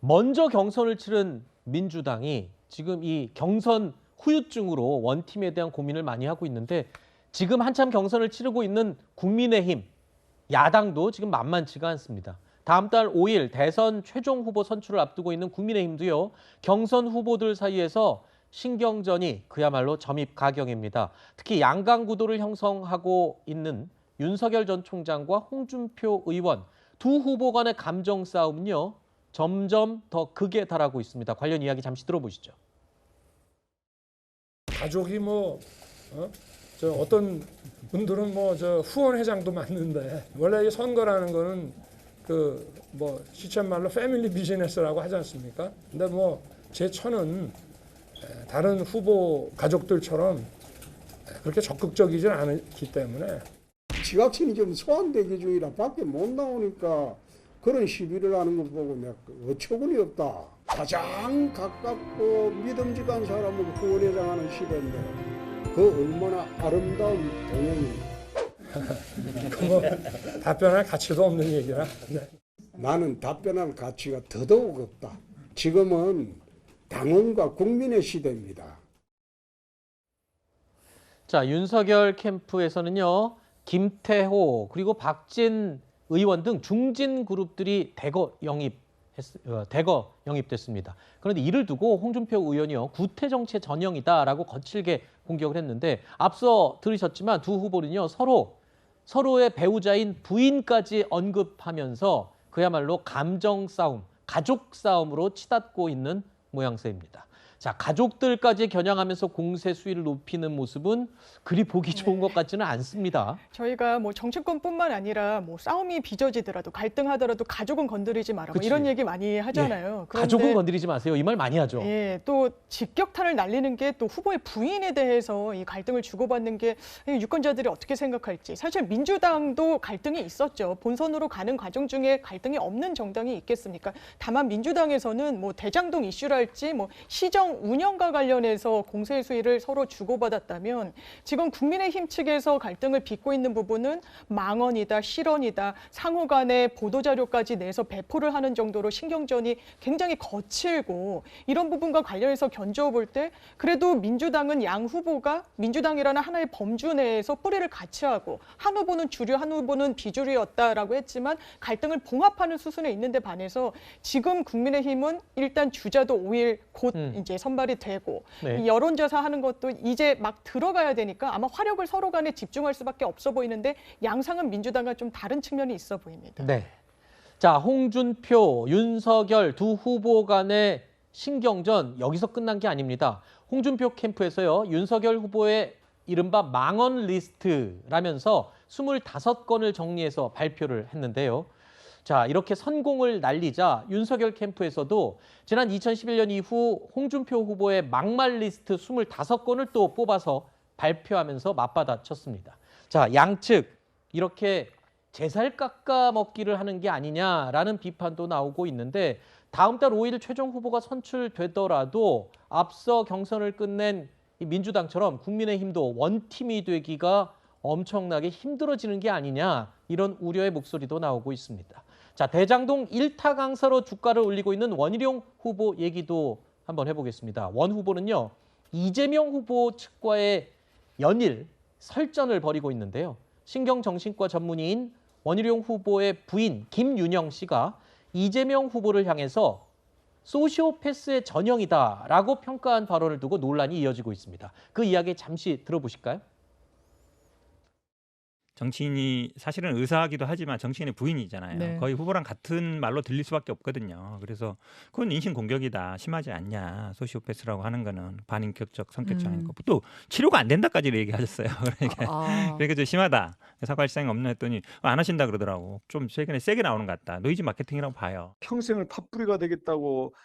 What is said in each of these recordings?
먼저 경선을 치른 민주당이 지금 이 경선 후유증으로 원팀에 대한 고민을 많이 하고 있는데 지금 한참 경선을 치르고 있는 국민의힘, 야당도 지금 만만치가 않습니다. 다음 달 5일 대선 최종 후보 선출을 앞두고 있는 국민의힘도요. 경선 후보들 사이에서 신경전이 그야말로 점입가경입니다. 특히 양강 구도를 형성하고 있는 윤석열 전 총장과 홍준표 의원 두 후보 간의 감정 싸움은요. 점점 더 극에 달하고 있습니다. 관련 이야기 잠시 들어보시죠. 가족이 어떤 분들은 후원 회장도 맞는데 원래 이 선거라는 거는 시쳇말로 패밀리 비즈니스라고 하지 않습니까? 근데 제 처는 다른 후보 가족들처럼 그렇게 적극적이진 않기 때문에 지각신이 좀 소환되기 중이라 밖에 못 나오니까 그런 시비를 하는 걸 보고 내가 어처구니 없다. 가장 가깝고 믿음직한 사람을 후원회장하는 시대인데 그 얼마나 아름다운 동행입니다. 답변할 가치도 없는 얘기라. 나는 답변할 가치가 더더욱 없다. 지금은 당원과 국민의 시대입니다. 자, 윤석열 캠프에서는요. 김태호 그리고 박진 의원 등 중진 그룹들이 대거 영입됐습니다. 그런데 이를 두고 홍준표 의원이요. 구태 정치의 전형이다라고 거칠게 공격을 했는데 앞서 들으셨지만 두 후보는요. 서로의 배우자인 부인까지 언급하면서 그야말로 감정 싸움, 가족 싸움으로 치닫고 있는 모양새입니다. 자, 가족들까지 겨냥하면서 공세 수위를 높이는 모습은 그리 보기 좋은 것 같지는 않습니다. 저희가 정치권뿐만 아니라 싸움이 빚어지더라도 갈등하더라도 가족은 건드리지 마라 이런 얘기 많이 하잖아요. 예, 가족은 건드리지 마세요. 이 말 많이 하죠. 예, 또 직격탄을 날리는 게 또 후보의 부인에 대해서 이 갈등을 주고받는 게 유권자들이 어떻게 생각할지. 사실 민주당도 갈등이 있었죠. 본선으로 가는 과정 중에 갈등이 없는 정당이 있겠습니까? 다만 민주당에서는 대장동 이슈랄지 시정 운영과 관련해서 공세 수위를 서로 주고받았다면 지금 국민의힘 측에서 갈등을 빚고 있는 부분은 망언이다, 실언이다, 상호 간의 보도자료까지 내서 배포를 하는 정도로 신경전이 굉장히 거칠고 이런 부분과 관련해서 견주어 볼 때 그래도 민주당은 양 후보가 민주당이라는 하나의 범주 내에서 뿌리를 같이 하고 한 후보는 주류, 한 후보는 비주류였다라고 했지만 갈등을 봉합하는 수순에 있는데 반해서 지금 국민의힘은 일단 주자도 5일 곧 이제 선발이 되고 이 여론조사 하는 것도 이제 막 들어가야 되니까 아마 화력을 서로 간에 집중할 수밖에 없어 보이는데 양상은 민주당과 좀 다른 측면이 있어 보입니다. 네. 자, 홍준표, 윤석열 두 후보 간의 신경전 여기서 끝난 게 아닙니다. 홍준표 캠프에서요. 윤석열 후보의 이른바 망언 리스트라면서 25건을 정리해서 발표를 했는데요. 자, 이렇게 선공을 날리자 윤석열 캠프에서도 지난 2011년 이후 홍준표 후보의 막말 리스트 25건을 또 뽑아서 발표하면서 맞받아쳤습니다. 자, 양측 이렇게 제살 깎아 먹기를 하는 게 아니냐라는 비판도 나오고 있는데 다음 달 5일 최종 후보가 선출되더라도 앞서 경선을 끝낸 이 민주당처럼 국민의힘도 원팀이 되기가 엄청나게 힘들어지는 게 아니냐 이런 우려의 목소리도 나오고 있습니다. 자, 대장동 1타 강사로 주가를 올리고 있는 원희룡 후보 얘기도 한번 해보겠습니다. 원 후보는요. 이재명 후보 측과의 연일 설전을 벌이고 있는데요. 신경정신과 전문의인 원희룡 후보의 부인 김윤영 씨가 이재명 후보를 향해서 소시오패스의 전형이다라고 평가한 발언을 두고 논란이 이어지고 있습니다. 그 이야기 잠시 들어보실까요? 정치인이 사실은 의사이기도 하지만 정치인의 부인이잖아요. 네. 거의 후보랑 같은 말로 들릴 수밖에 없거든요. 그래서 그건 인신공격이다. 심하지 않냐. 소시오패스라고 하는 거는 반인격적 성격증 아니고 또 치료가 안 된다까지 얘기하셨어요. 그러니까 좀 심하다. 사과할 생각 없나 했더니 안 하신다 그러더라고. 좀 최근에 세게 나오는 것 같다. 노이즈 마케팅이라고 봐요. 평생을 팥뿌리가 되겠다고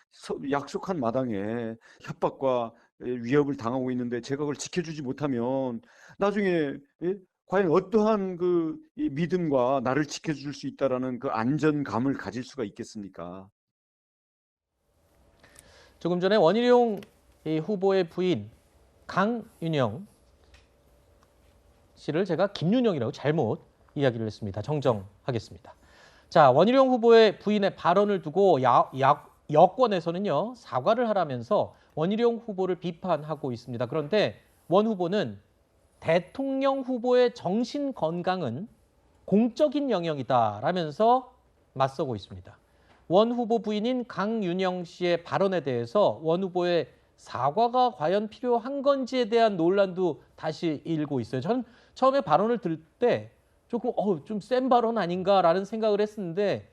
약속한 마당에 협박과 위협을 당하고 있는데 제가 그걸 지켜주지 못하면 나중에 과연 어떠한 이 믿음과 나를 지켜줄 수 있다라는 그 안전감을 가질 수가 있겠습니까? 조금 전에 원희룡 후보의 부인 강윤영 씨를 제가 김윤영이라고 잘못 이야기를 했습니다. 정정하겠습니다. 자, 원희룡 후보의 부인의 발언을 두고 여권에서는요, 사과를 하라면서 원희룡 후보를 비판하고 있습니다. 그런데 원 후보는 대통령 후보의 정신 건강은 공적인 영역이다라면서 맞서고 있습니다. 원 후보 부인인 강윤영 씨의 발언에 대해서 원 후보의 사과가 과연 필요한 건지에 대한 논란도 다시 일고 있어요. 저는 처음에 발언을 들을 때 조금 좀 센 발언 아닌가라는 생각을 했었는데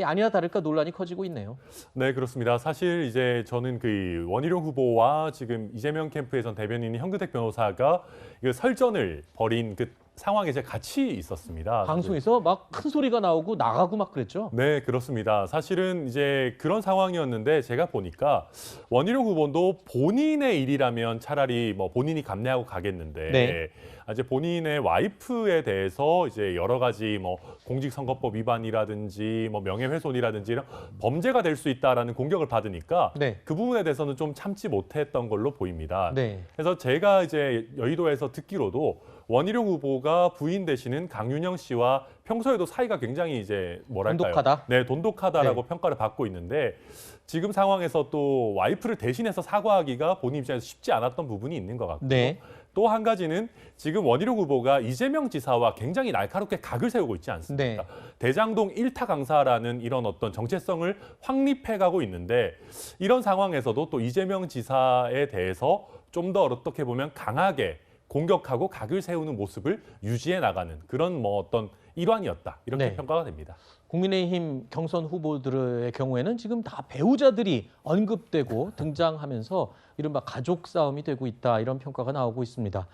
아니나 다를까 논란이 커지고 있네요. 네, 그렇습니다. 사실 이제 저는 그 원희룡 후보와 지금 이재명 캠프의 전 대변인인 현근택 변호사가 그 설전을 벌인 그 상황에 제가 같이 있었습니다. 방송에서 막 큰 소리가 나오고 나가고 막 그랬죠. 네, 그렇습니다. 사실은 이제 그런 상황이었는데 제가 보니까 원희룡 후보도 본인의 일이라면 차라리 뭐 본인이 감내하고 가겠는데 네. 이제 본인의 와이프에 대해서 이제 여러 가지 뭐 공직선거법 위반이라든지 뭐 명예훼손이라든지 이런 범죄가 될 수 있다라는 공격을 받으니까 네. 그 부분에 대해서는 좀 참지 못했던 걸로 보입니다. 네. 그래서 제가 이제 여의도에서 듣기로도 원희룡 후보가 부인 되시는 강윤영 씨와 평소에도 사이가 굉장히 이제 뭐랄까요? 돈독하다? 네, 돈독하다라고 네. 평가를 받고 있는데 지금 상황에서 또 와이프를 대신해서 사과하기가 본인 입장에서 쉽지 않았던 부분이 있는 것 같고요. 네. 또 한 가지는 지금 원희룡 후보가 이재명 지사와 굉장히 날카롭게 각을 세우고 있지 않습니까? 네. 대장동 일타 강사라는 이런 어떤 정체성을 확립해가고 있는데 이런 상황에서도 또 이재명 지사에 대해서 좀 더 어떻게 보면 강하게 공격하고 각을 세우는 모습을 유지해 나가는 그런 뭐 어떤 일환이었다 이렇게 네. 평가가 됩니다. 국민의힘 경선 후보들의 경우에는 지금 다 배우자들이 언급되고 등장하면서 이른바 가족 싸움이 되고 있다 이런 평가가 나오고 있습니다.